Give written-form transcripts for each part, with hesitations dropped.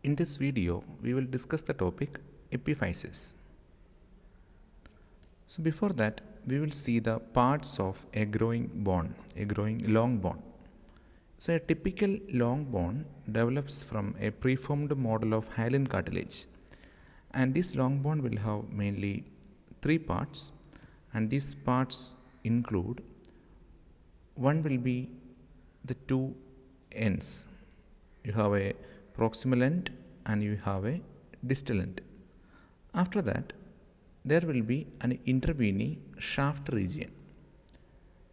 In this video, we will discuss the topic epiphysis. So before that, we will see the parts of a growing bone, a growing long bone. So a typical long bone develops from a preformed model of hyaline cartilage. And this long bone will have mainly three parts, and these parts include: one will be the two ends. You have a proximal end and you have a distal end. After that, there will be an intervening shaft region.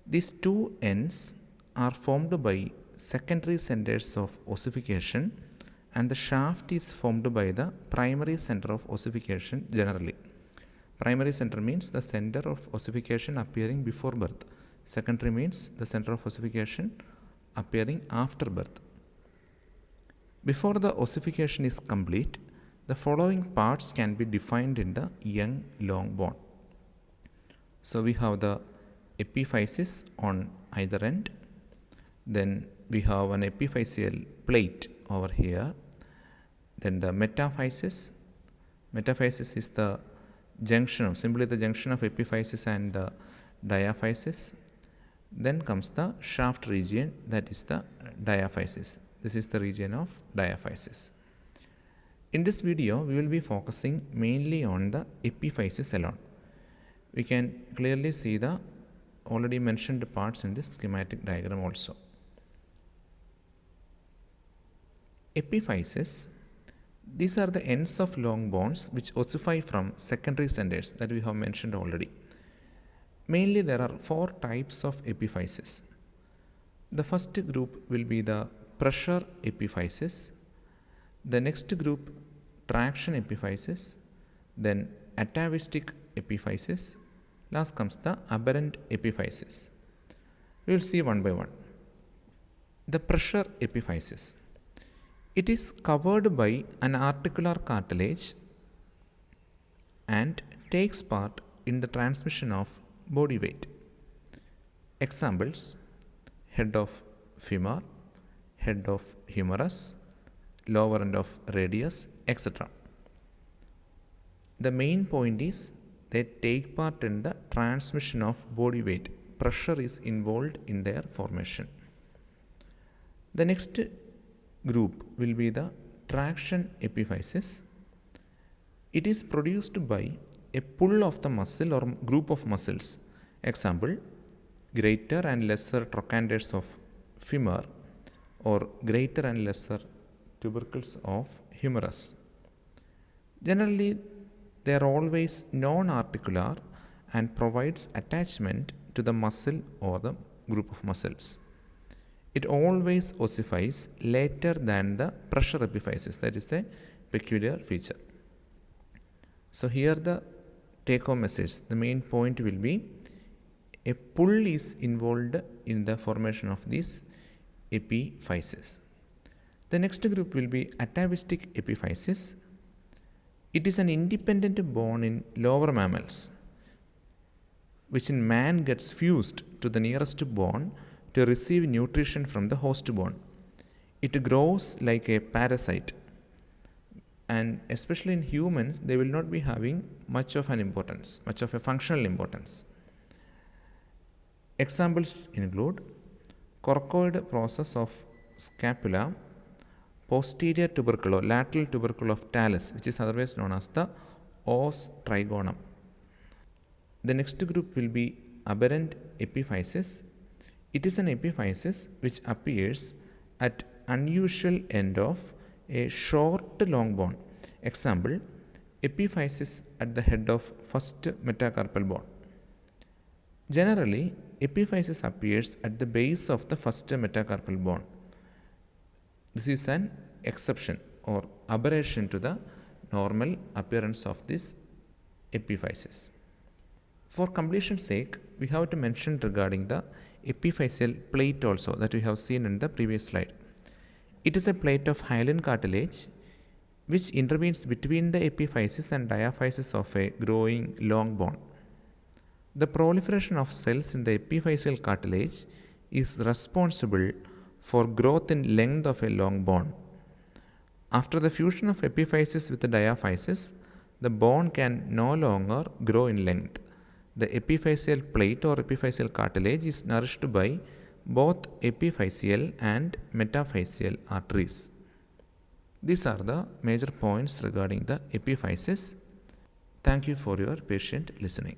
These two ends are formed by secondary centers of ossification, and the shaft is formed by the primary center of ossification generally. Primary center means the center of ossification appearing before birth. Secondary means the center of ossification appearing after birth. Before the ossification is complete, the following parts can be defined in the young long bone. So we have the epiphysis on either end. Then we have an epiphyseal plate over here. Then the metaphysis. Metaphysis is the junction of epiphysis and the diaphysis. Then comes the shaft region, that is the diaphysis. This is the region of diaphysis. In this video, we will be focusing mainly on the epiphysis alone. We can clearly see the already mentioned parts in this schematic diagram also. Epiphysis, these are the ends of long bones which ossify from secondary centers that we have mentioned already. Mainly there are four types of epiphysis. The first group will be the pressure epiphysis. The next group, traction epiphysis. Then atavistic epiphysis. Last comes the aberrant epiphysis. We will see one by one. The pressure epiphysis. It is covered by an articular cartilage and takes part in the transmission of body weight. Examples: head of femur, head of humerus, lower end of radius, etc. The main point is they take part in the transmission of body weight. Pressure is involved in their formation. The next group will be the traction epiphysis. It is produced by a pull of the muscle or group of muscles. Example: greater and lesser trochanters of femur or greater and lesser tubercles of humerus. Generally, they are always non-articular and provides attachment to the muscle or the group of muscles. It always ossifies later than the pressure epiphysis. That is a peculiar feature. So here the take-home message, the main point will be a pull is involved in the formation of this epiphysis. The next group will be atavistic epiphysis. It is an independent bone in lower mammals, which in man gets fused to the nearest bone to receive nutrition from the host bone. It grows like a parasite, and especially in humans, they will not be having much of a functional importance. Examples include coracoid process of scapula, posterior tubercle or lateral tubercle of talus, which is otherwise known as the os trigonum. The next group will be aberrant epiphysis. It is an epiphysis which appears at unusual end of a short long bone. Example: epiphysis at the head of first metacarpal bone. Generally, epiphysis appears at the base of the first metacarpal bone. This is an exception or aberration to the normal appearance of this epiphysis. For completion's sake, we have to mention regarding the epiphyseal plate also that we have seen in the previous slide. It is a plate of hyaline cartilage which intervenes between the epiphysis and diaphysis of a growing long bone. The proliferation of cells in the epiphyseal cartilage is responsible for growth in length of a long bone. After the fusion of epiphysis with the diaphysis, the bone can no longer grow in length. The epiphyseal plate or epiphyseal cartilage is nourished by both epiphyseal and metaphyseal arteries. These are the major points regarding the epiphysis. Thank you for your patient listening.